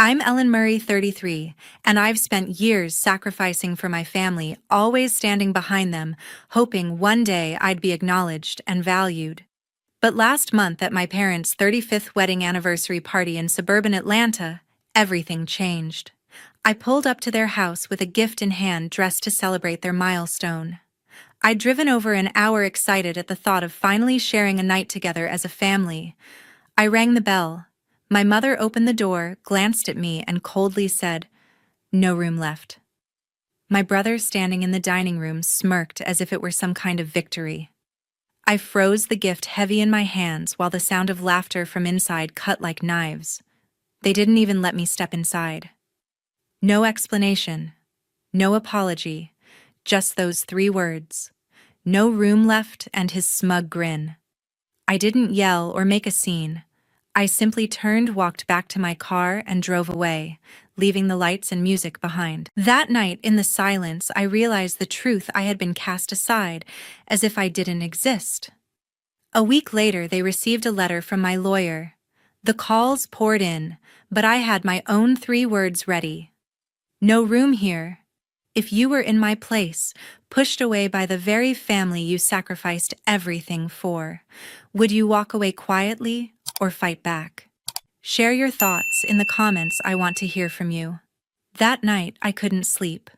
I'm Ellen Murray, 33, and I've spent years sacrificing for my family, always standing behind them, hoping one day I'd be acknowledged and valued. But last month at my parents' 35th wedding anniversary party in suburban Atlanta, everything changed. I pulled up to their house with a gift in hand dressed to celebrate their milestone. I'd driven over an hour excited at the thought of finally sharing a night together as a family. I rang the bell. My mother opened the door, glanced at me, and coldly said, "No room left." My brother, standing in the dining room, smirked as if it were some kind of victory. I froze, the gift heavy in my hands, while the sound of laughter from inside cut like knives. They didn't even let me step inside. No explanation, no apology, just those three words. No room left and his smug grin. I didn't yell or make a scene. I simply turned, walked back to my car, and drove away, leaving the lights and music behind. That night, in the silence, I realized the truth I had been cast aside, as if I didn't exist. A week later, they received a letter from my lawyer. The calls poured in, but I had my own three words ready. No room here. If you were in my place, pushed away by the very family you sacrificed everything for, would you walk away quietly or fight back? Share your thoughts in the comments. I want to hear from you. That night, I couldn't sleep.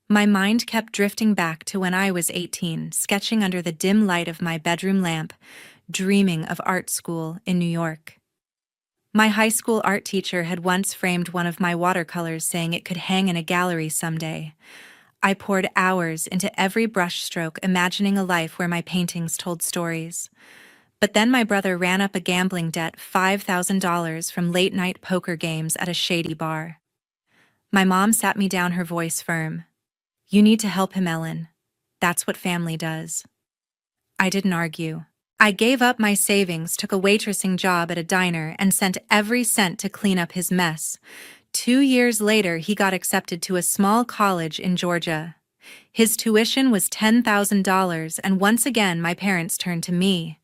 My mind kept drifting back to when I was 18, sketching under the dim light of my bedroom lamp, dreaming of art school in New York. My high school art teacher had once framed one of my watercolors, saying it could hang in a gallery someday. I poured hours into every brushstroke, imagining a life where my paintings told stories. But then my brother ran up a gambling debt, $5,000 from late-night poker games at a shady bar. My mom sat me down, her voice firm. "You need to help him, Ellen. That's what family does." I didn't argue. I gave up my savings, took a waitressing job at a diner, and sent every cent to clean up his mess. 2 years later, he got accepted to a small college in Georgia. His tuition was $10,000, and once again my parents turned to me.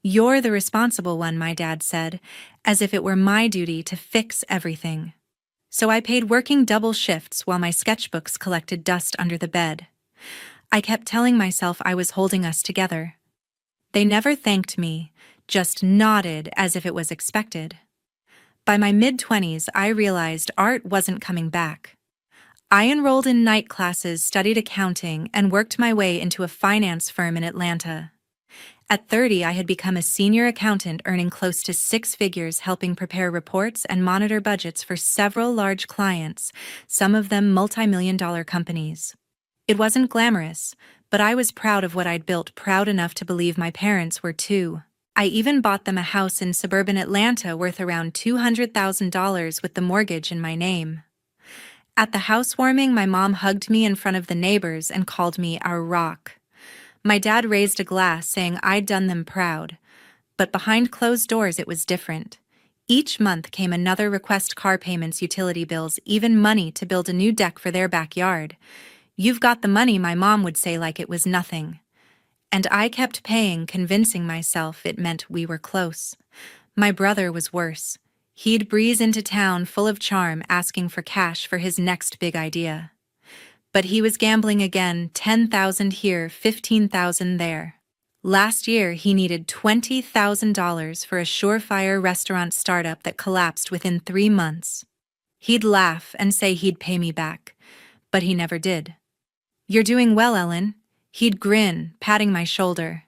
"You're the responsible one," my dad said, as if it were my duty to fix everything. So I paid, working double shifts while my sketchbooks collected dust under the bed. I kept telling myself I was holding us together. They never thanked me, just nodded as if it was expected. By my mid-20s, I realized art wasn't coming back. I enrolled in night classes, studied accounting, and worked my way into a finance firm in Atlanta. At 30, I had become a senior accountant, earning close to six figures, helping prepare reports and monitor budgets for several large clients, some of them multi-million-dollar companies. It wasn't glamorous, but I was proud of what I'd built, proud enough to believe my parents were too. I even bought them a house in suburban Atlanta worth around $200,000 with the mortgage in my name. At the housewarming, my mom hugged me in front of the neighbors and called me our rock. My dad raised a glass, saying I'd done them proud. But behind closed doors, it was different. Each month came another request: car payments, utility bills, even money to build a new deck for their backyard. "You've got the money," my mom would say, like it was nothing. And I kept paying, convincing myself it meant we were close. My brother was worse. He'd breeze into town full of charm, asking for cash for his next big idea. But he was gambling again, 10,000 here, 15,000 there. Last year, he needed $20,000 for a surefire restaurant startup that collapsed within 3 months. He'd laugh and say he'd pay me back, but he never did. "You're doing well, Ellen." He'd grin, patting my shoulder.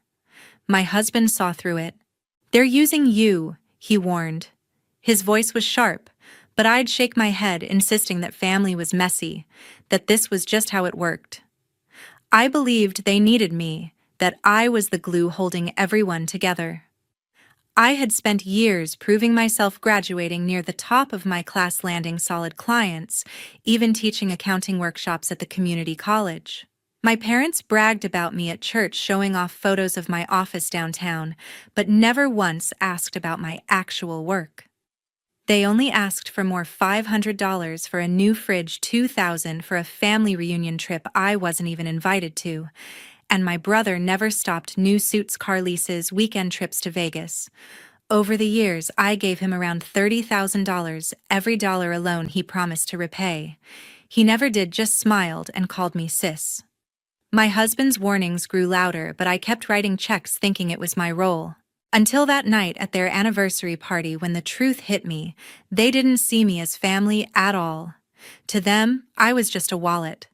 My husband saw through it. "They're using you," he warned. His voice was sharp, but I'd shake my head, insisting that family was messy, that this was just how it worked. I believed they needed me, that I was the glue holding everyone together. I had spent years proving myself, graduating near the top of my class, landing solid clients, even teaching accounting workshops at the community college. My parents bragged about me at church, showing off photos of my office downtown, but never once asked about my actual work. They only asked for more: $500 for a new fridge, $2,000 for a family reunion trip I wasn't even invited to, and my brother never stopped: new suits, car leases, weekend trips to Vegas. Over the years, I gave him around $30,000, every dollar alone he promised to repay. He never did, just smiled and called me sis. My husband's warnings grew louder, but I kept writing checks thinking it was my role. Until that night at their anniversary party when the truth hit me, they didn't see me as family at all. To them, I was just a wallet.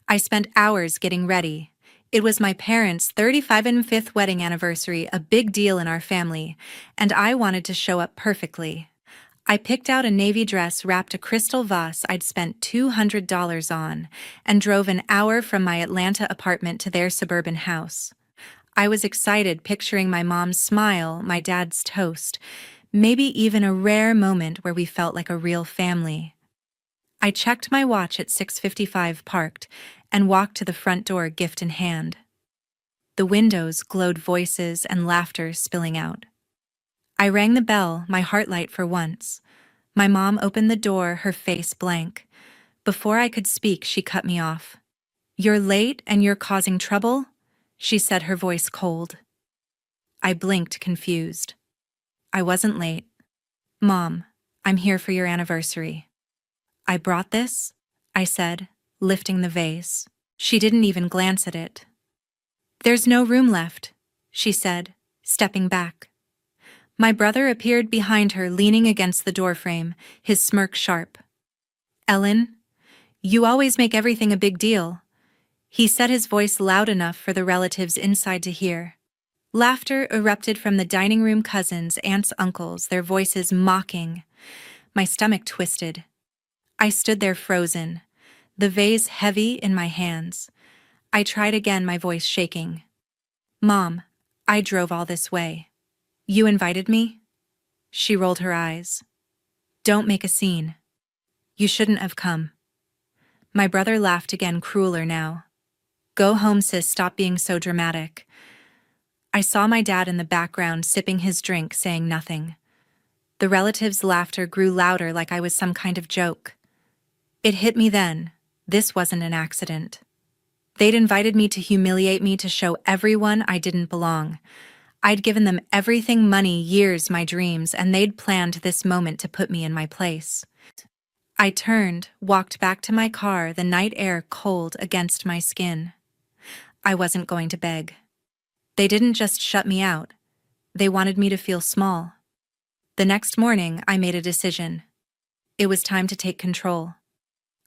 I spent hours getting ready. It was my parents' 35th wedding anniversary, a big deal in our family, and I wanted to show up perfectly. I picked out a navy dress, wrapped a crystal vase I'd spent $200 on, and drove an hour from my Atlanta apartment to their suburban house. I was excited, picturing my mom's smile, my dad's toast, maybe even a rare moment where we felt like a real family. I checked my watch at 6:55, parked, and walked to the front door, gift in hand. The windows glowed, voices and laughter spilling out. I rang the bell, my heart light for once. My mom opened the door, her face blank. Before I could speak, she cut me off. "You're late and you're causing trouble?" she said, her voice cold. I blinked, confused. "I wasn't late. Mom, I'm here for your anniversary." "I brought this," I said, lifting the vase. She didn't even glance at it. "There's no room left," she said, stepping back. My brother appeared behind her, leaning against the doorframe, his smirk sharp. "Ellen, you always make everything a big deal," he said, his voice loud enough for the relatives inside to hear. Laughter erupted from the dining room, cousins, aunts, uncles, their voices mocking. My stomach twisted. I stood there frozen, the vase heavy in my hands. I tried again, my voice shaking. "Mom, I drove all this way. You invited me?" She rolled her eyes. "Don't make a scene. You shouldn't have come." My brother laughed again, crueler now. "Go home, sis, stop being so dramatic." I saw my dad in the background, sipping his drink, saying nothing. The relatives' laughter grew louder, like I was some kind of joke. It hit me then. This wasn't an accident. They'd invited me to humiliate me, to show everyone I didn't belong. I'd given them everything, money, years, my dreams, and they'd planned this moment to put me in my place. I turned, walked back to my car, the night air cold against my skin. I wasn't going to beg. They didn't just shut me out. They wanted me to feel small. The next morning, I made a decision. It was time to take control.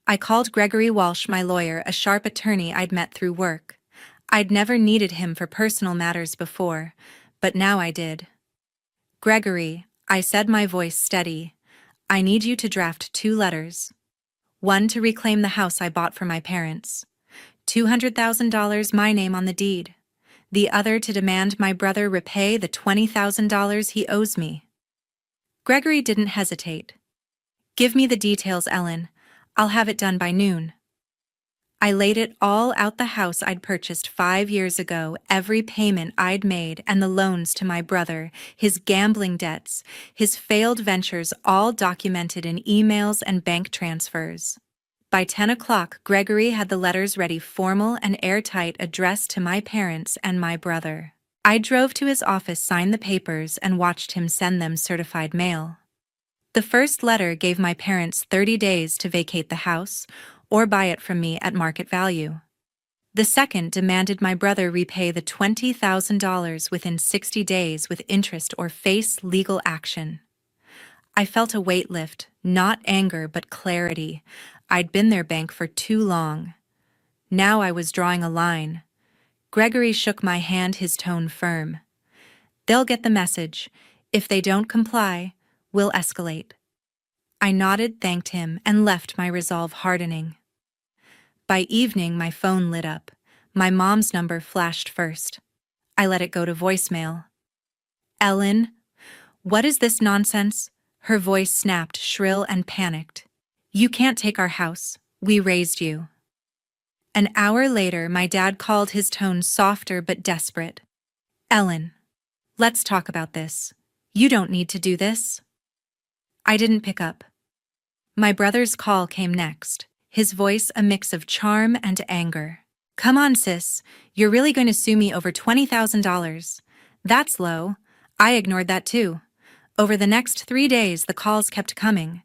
I called Gregory Walsh, my lawyer, a sharp attorney I'd met through work. I'd never needed him for personal matters before, but now I did. "Gregory," I said, my voice steady, "I need you to draft 2 letters. One to reclaim the house I bought for my parents. $200,000, my name on the deed. The other to demand my brother repay the $20,000 he owes me." Gregory didn't hesitate. "Give me the details, Ellen. I'll have it done by noon." I laid it all out, the house I'd purchased 5 years ago, every payment I'd made, and the loans to my brother, his gambling debts, his failed ventures, all documented in emails and bank transfers. By 10 o'clock, Gregory had the letters ready, formal and airtight, addressed to my parents and my brother. I drove to his office, signed the papers, and watched him send them certified mail. The first letter gave my parents 30 days to vacate the house or buy it from me at market value. The second demanded my brother repay the $20,000 within 60 days with interest or face legal action. I felt a weight lift, not anger but clarity. I'd been their bank for too long. Now I was drawing a line. Gregory shook my hand, his tone firm. "They'll get the message. If they don't comply, we'll escalate." I nodded, thanked him, and left, my resolve hardening. By evening, my phone lit up. My mom's number flashed first. I let it go to voicemail. "Ellen, what is this nonsense?" Her voice snapped, shrill and panicked. "You can't take our house. We raised you." An hour later, my dad called, his tone softer but desperate. "Ellen, let's talk about this. You don't need to do this." I didn't pick up. My brother's call came next, his voice a mix of charm and anger. "Come on, sis. You're really going to sue me over $20,000. That's low. I ignored that too. Over the next 3 days, the calls kept coming.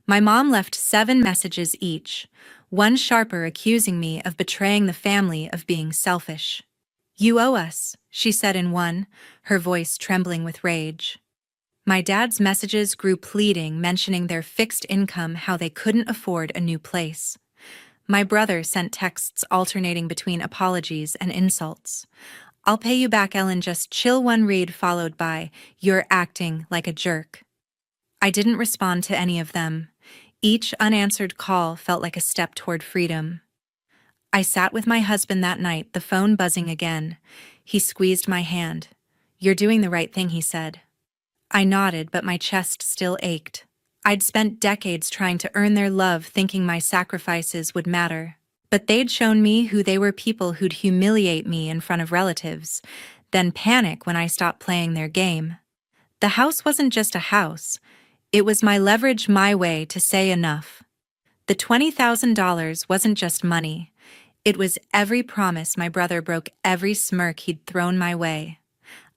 My mom left 7 messages each, one sharper accusing me of betraying the family, of being selfish. "You owe us," she said in one, her voice trembling with rage. My dad's messages grew pleading, mentioning their fixed income, how they couldn't afford a new place. My brother sent texts alternating between apologies and insults. "I'll pay you back, Ellen, just chill," one read followed by, "You're acting like a jerk." I didn't respond to any of them. Each unanswered call felt like a step toward freedom. I sat with my husband that night, the phone buzzing again. He squeezed my hand. "You're doing the right thing," he said. I nodded, but my chest still ached. I'd spent decades trying to earn their love, thinking my sacrifices would matter. But they'd shown me who they were, people who'd humiliate me in front of relatives, then panic when I stopped playing their game. The house wasn't just a house. It was my leverage, my way to say enough. The $20,000 wasn't just money. It was every promise my brother broke, every smirk he'd thrown my way.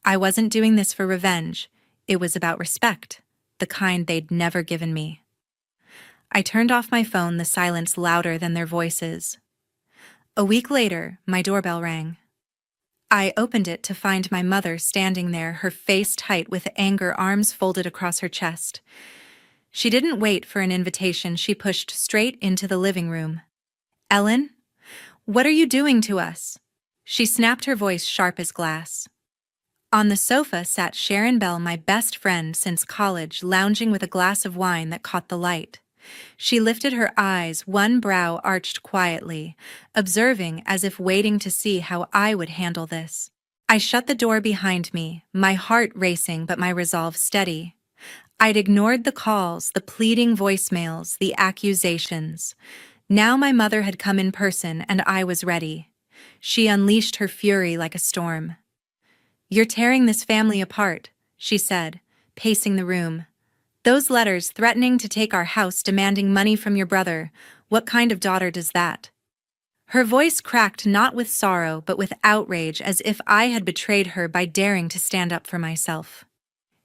I wasn't doing this for revenge. It was about respect, the kind they'd never given me. I turned off my phone, the silence louder than their voices. A week later, my doorbell rang. I opened it to find my mother standing there, her face tight with anger, arms folded across her chest. She didn't wait for an invitation. She pushed straight into the living room. "Ellen, what are you doing to us?" She snapped, her voice sharp as glass. On the sofa sat Sharon Bell, my best friend since college, lounging with a glass of wine that caught the light. She lifted her eyes, one brow arched quietly, observing as if waiting to see how I would handle this. I shut the door behind me, my heart racing but my resolve steady. I'd ignored the calls, the pleading voicemails, the accusations. Now my mother had come in person and I was ready. She unleashed her fury like a storm. "You're tearing this family apart," she said, pacing the room. "Those letters threatening to take our house, demanding money from your brother. What kind of daughter does that?" Her voice cracked not with sorrow but with outrage, as if I had betrayed her by daring to stand up for myself.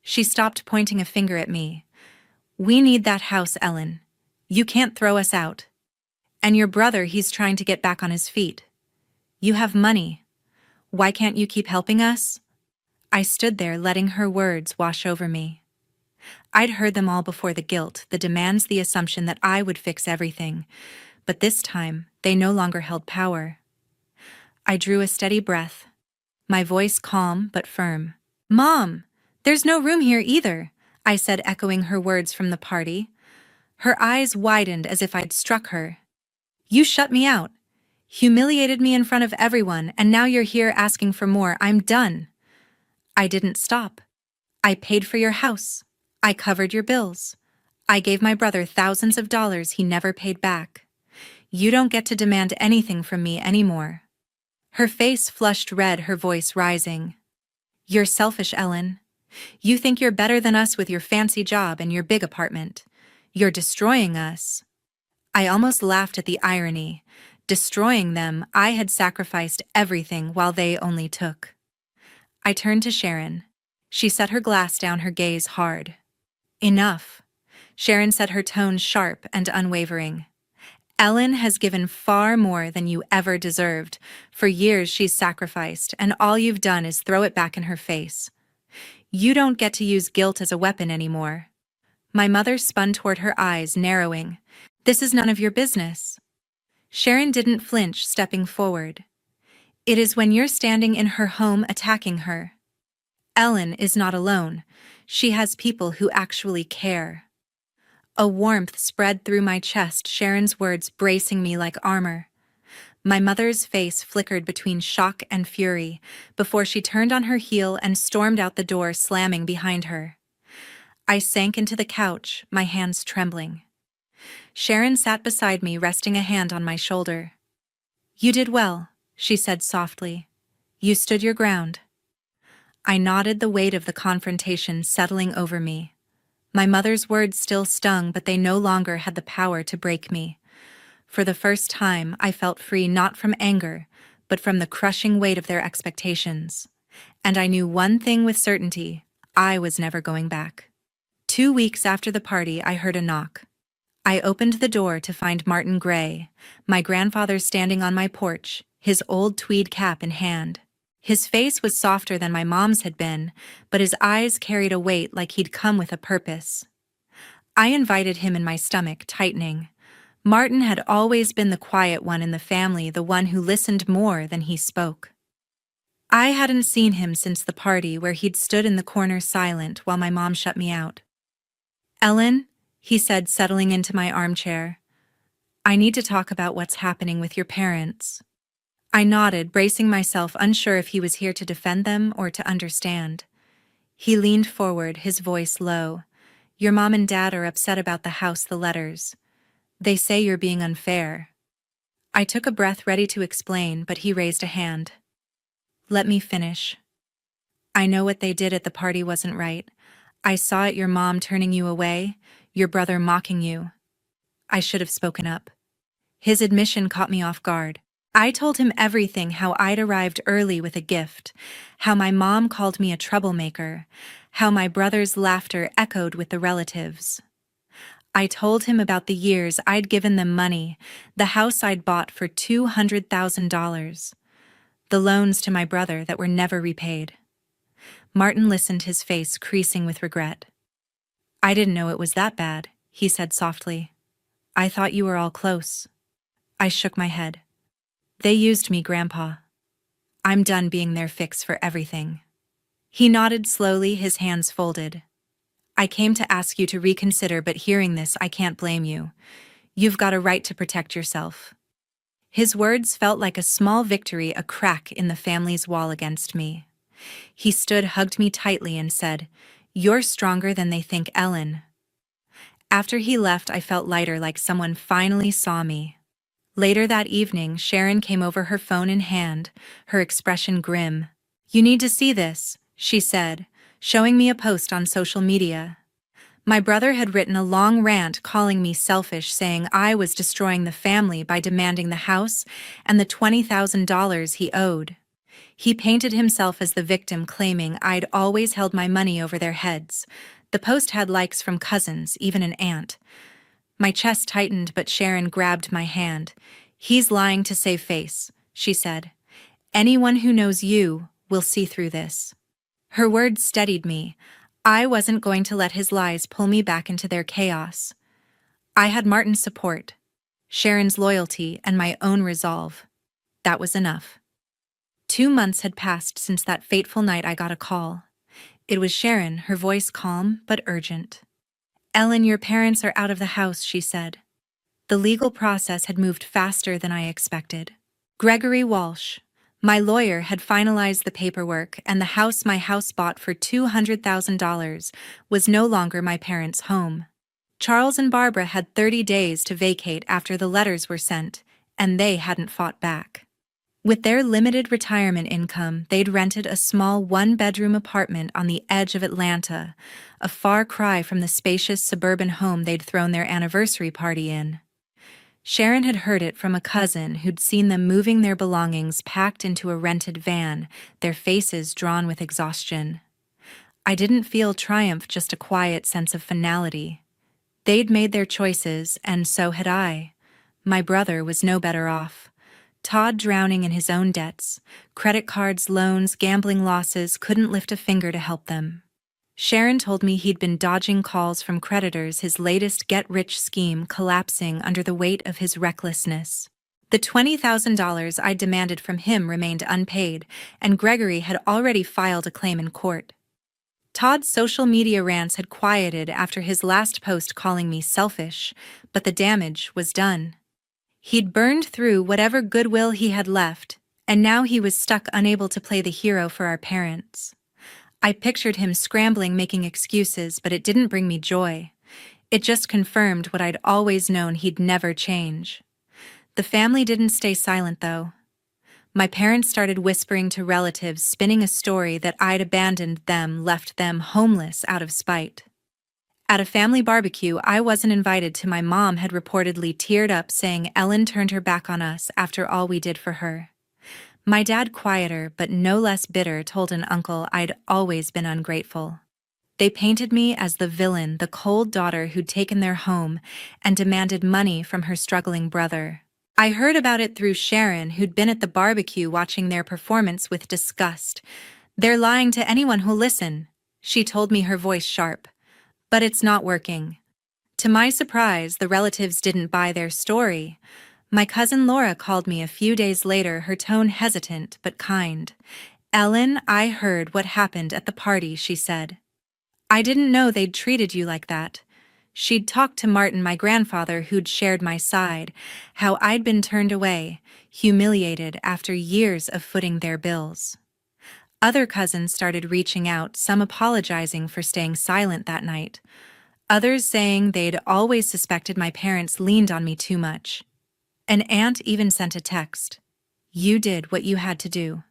She stopped, pointing a finger at me. "We need that house, Ellen. You can't throw us out. And your brother, he's trying to get back on his feet. You have money. Why can't you keep helping us?" I stood there, letting her words wash over me. I'd heard them all before, the guilt, the demands, the assumption that I would fix everything. But this time, they no longer held power. I drew a steady breath, my voice calm but firm. "Mom, there's no room here either," I said, echoing her words from the party. Her eyes widened as if I'd struck her. "You shut me out, humiliated me in front of everyone, and now you're here asking for more. I'm done." I didn't stop. "I paid for your house. I covered your bills. I gave my brother thousands of dollars he never paid back. You don't get to demand anything from me anymore." Her face flushed red, her voice rising. "You're selfish, Ellen. You think you're better than us with your fancy job and your big apartment. You're destroying us." I almost laughed at the irony. Destroying them, I had sacrificed everything while they only took. I turned to Sharon. She set her glass down, her gaze hard. "Enough," Sharon said, her tone sharp and unwavering. "Ellen has given far more than you ever deserved. For years she's sacrificed, and all you've done is throw it back in her face. You don't get to use guilt as a weapon anymore." My mother spun toward, her eyes narrowing. "This is none of your business." Sharon didn't flinch, stepping forward. "It is when you're standing in her home attacking her. Ellen is not alone. She has people who actually care." A warmth spread through my chest, Sharon's words bracing me like armor. My mother's face flickered between shock and fury before she turned on her heel and stormed out the door, slamming behind her. I sank into the couch, my hands trembling. Sharon sat beside me, resting a hand on my shoulder. "You did well," she said softly. "You stood your ground." I nodded, the weight of the confrontation settling over me. My mother's words still stung, but they no longer had the power to break me. For the first time, I felt free, not from anger, but from the crushing weight of their expectations. And I knew one thing with certainty: I was never going back. 2 weeks after the party, I heard a knock. I opened the door to find Martin Gray, my grandfather standing on my porch, his old tweed cap in hand. His face was softer than my mom's had been, but his eyes carried a weight like he'd come with a purpose. I invited him in, my stomach tightening. Martin had always been the quiet one in the family, the one who listened more than he spoke. I hadn't seen him since the party where he'd stood in the corner silent while my mom shut me out. "Ellen," he said, settling into my armchair, "I need to talk about what's happening with your parents." I nodded, bracing myself, unsure if he was here to defend them or to understand. He leaned forward, his voice low. "Your mom and dad are upset about the house, the letters. They say you're being unfair." I took a breath, ready to explain, but he raised a hand. "Let me finish. I know what they did at the party wasn't right. I saw it, your mom turning you away, your brother mocking you. I should have spoken up." His admission caught me off guard. I told him everything, how I'd arrived early with a gift, how my mom called me a troublemaker, how my brother's laughter echoed with the relatives. I told him about the years I'd given them money, the house I'd bought for $200,000, the loans to my brother that were never repaid. Martin listened, his face creasing with regret. "I didn't know it was that bad," he said softly. "I thought you were all close." I shook my head. "They used me, Grandpa. I'm done being their fix for everything." He nodded slowly, his hands folded. "I came to ask you to reconsider, but hearing this, I can't blame you. You've got a right to protect yourself." His words felt like a small victory, a crack in the family's wall against me. He stood, hugged me tightly, and said, "You're stronger than they think, Ellen." After he left, I felt lighter, like someone finally saw me. Later that evening, Sharon came over, her phone in hand, her expression grim. "You need to see this," she said, showing me a post on social media. My brother had written a long rant calling me selfish, saying I was destroying the family by demanding the house and the $20,000 he owed. He painted himself as the victim, claiming I'd always held my money over their heads. The post had likes from cousins, even an aunt. My chest tightened, but Sharon grabbed my hand. "He's lying to save face," she said. "Anyone who knows you will see through this." Her words steadied me. I wasn't going to let his lies pull me back into their chaos. I had Martin's support, Sharon's loyalty, and my own resolve. That was enough. 2 months had passed since that fateful night I got a call. It was Sharon, her voice calm but urgent. "Ellen, your parents are out of the house," she said. The legal process had moved faster than I expected. Gregory Walsh, my lawyer, had finalized the paperwork, and the house my house bought for $200,000 was no longer my parents' home. Charles and Barbara had 30 days to vacate after the letters were sent, and they hadn't fought back. With their limited retirement income, they'd rented a small one-bedroom apartment on the edge of Atlanta, a far cry from the spacious suburban home they'd thrown their anniversary party in. Sharon had heard it from a cousin who'd seen them moving their belongings packed into a rented van, their faces drawn with exhaustion. I didn't feel triumph, just a quiet sense of finality. They'd made their choices, and so had I. My brother was no better off. Todd, drowning in his own debts, credit cards, loans, gambling losses, couldn't lift a finger to help them. Sharon told me he'd been dodging calls from creditors, his latest get-rich scheme collapsing under the weight of his recklessness. The $20,000 I demanded from him remained unpaid, and Gregory had already filed a claim in court. Todd's social media rants had quieted after his last post calling me selfish, but the damage was done. He'd burned through whatever goodwill he had left, and now he was stuck, unable to play the hero for our parents. I pictured him scrambling, making excuses, but it didn't bring me joy. It just confirmed what I'd always known: he'd never change. The family didn't stay silent, though. My parents started whispering to relatives, spinning a story that I'd abandoned them, left them homeless out of spite. At a family barbecue I wasn't invited to, my mom had reportedly teared up, saying Ellen turned her back on us after all we did for her. My dad, quieter but no less bitter, told an uncle I'd always been ungrateful. They painted me as the villain, the cold daughter who'd taken their home and demanded money from her struggling brother. I heard about it through Sharon, who'd been at the barbecue watching their performance with disgust. "They're lying to anyone who'll listen," she told me, her voice sharp. "But it's not working." To my surprise, the relatives didn't buy their story. My cousin Laura called me a few days later, her tone hesitant but kind. "Ellen, I heard what happened at the party," she said. "I didn't know they'd treated you like that." She'd talked to Martin, my grandfather, who'd shared my side, how I'd been turned away, humiliated after years of footing their bills. Other cousins started reaching out, some apologizing for staying silent that night, others saying they'd always suspected my parents leaned on me too much. An aunt even sent a text. "You did what you had to do."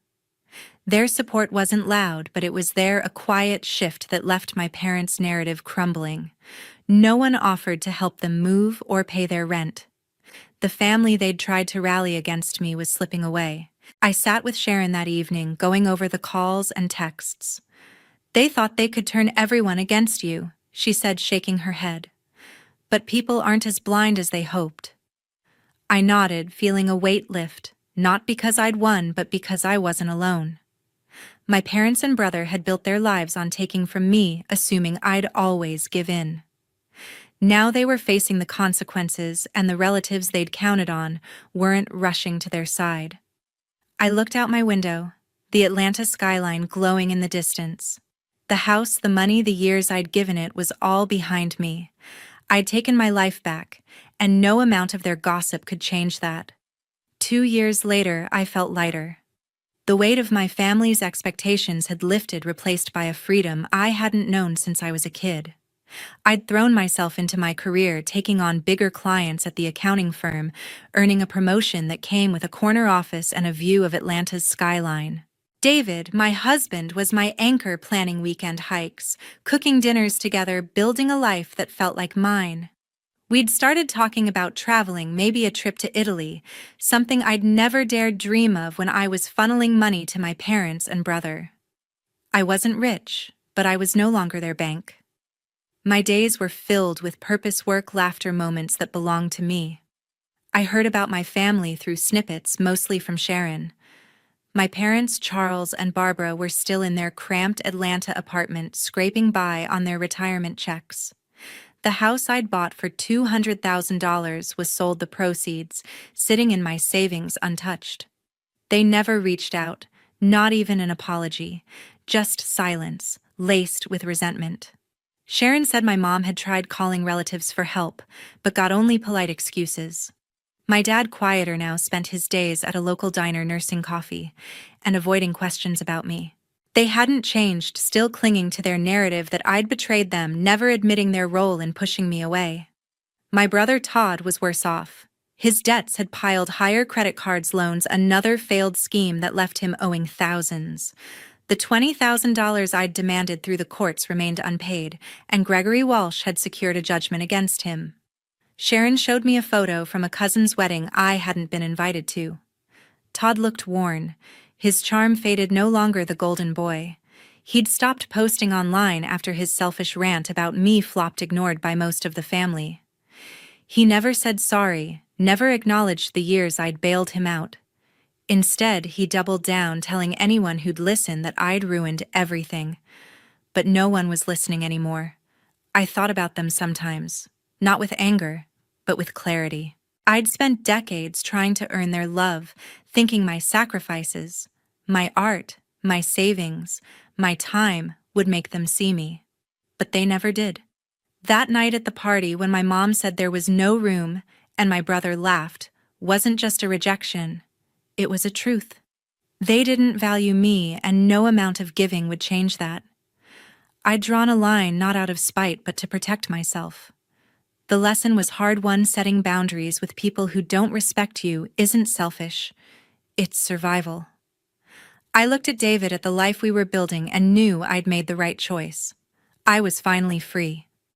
Their support wasn't loud, but it was there, a quiet shift that left my parents' narrative crumbling. No one offered to help them move or pay their rent. The family they'd tried to rally against me was slipping away. I sat with Sharon that evening, going over the calls and texts. "They thought they could turn everyone against you," she said, shaking her head. "But people aren't as blind as they hoped." I nodded, feeling a weight lift, not because I'd won, but because I wasn't alone. My parents and brother had built their lives on taking from me, assuming I'd always give in. Now they were facing the consequences, and the relatives they'd counted on weren't rushing to their side. I looked out my window, the Atlanta skyline glowing in the distance. The house, the money, the years I'd given it was all behind me. I'd taken my life back, and no amount of their gossip could change that. 2 years later, I felt lighter. The weight of my family's expectations had lifted, replaced by a freedom I hadn't known since I was a kid. I'd thrown myself into my career, taking on bigger clients at the accounting firm, earning a promotion that came with a corner office and a view of Atlanta's skyline. David, my husband, was my anchor, planning weekend hikes, cooking dinners together, building a life that felt like mine. We'd started talking about traveling, maybe a trip to Italy, something I'd never dared dream of when I was funneling money to my parents and brother. I wasn't rich, but I was no longer their bank. My days were filled with purpose, work, laughter, moments that belonged to me. I heard about my family through snippets, mostly from Sharon. My parents, Charles and Barbara, were still in their cramped Atlanta apartment, scraping by on their retirement checks. The house I'd bought for $200,000 was sold, the proceeds sitting in my savings untouched. They never reached out, not even an apology, just silence, laced with resentment. Sharon said my mom had tried calling relatives for help, but got only polite excuses. My dad, quieter now, spent his days at a local diner nursing coffee and avoiding questions about me. They hadn't changed, still clinging to their narrative that I'd betrayed them, never admitting their role in pushing me away. My brother Todd was worse off. His debts had piled higher, credit cards, loans, another failed scheme that left him owing thousands. The $20,000 I'd demanded through the courts remained unpaid, and Gregory Walsh had secured a judgment against him. Sharon showed me a photo from a cousin's wedding I hadn't been invited to. Todd looked worn. His charm faded, no longer the golden boy. He'd stopped posting online after his selfish rant about me flopped, ignored by most of the family. He never said sorry, never acknowledged the years I'd bailed him out. Instead, he doubled down, telling anyone who'd listen that I'd ruined everything. But no one was listening anymore. I thought about them sometimes, not with anger, but with clarity. I'd spent decades trying to earn their love, thinking my sacrifices, my art, my savings, my time would make them see me. But they never did. That night at the party, when my mom said there was no room and my brother laughed, wasn't just a rejection, it was a truth. They didn't value me, and no amount of giving would change that. I'd drawn a line, not out of spite, but to protect myself. The lesson was hard-won. Setting boundaries with people who don't respect you isn't selfish, it's survival. I looked at David, at the life we were building, and knew I'd made the right choice. I was finally free.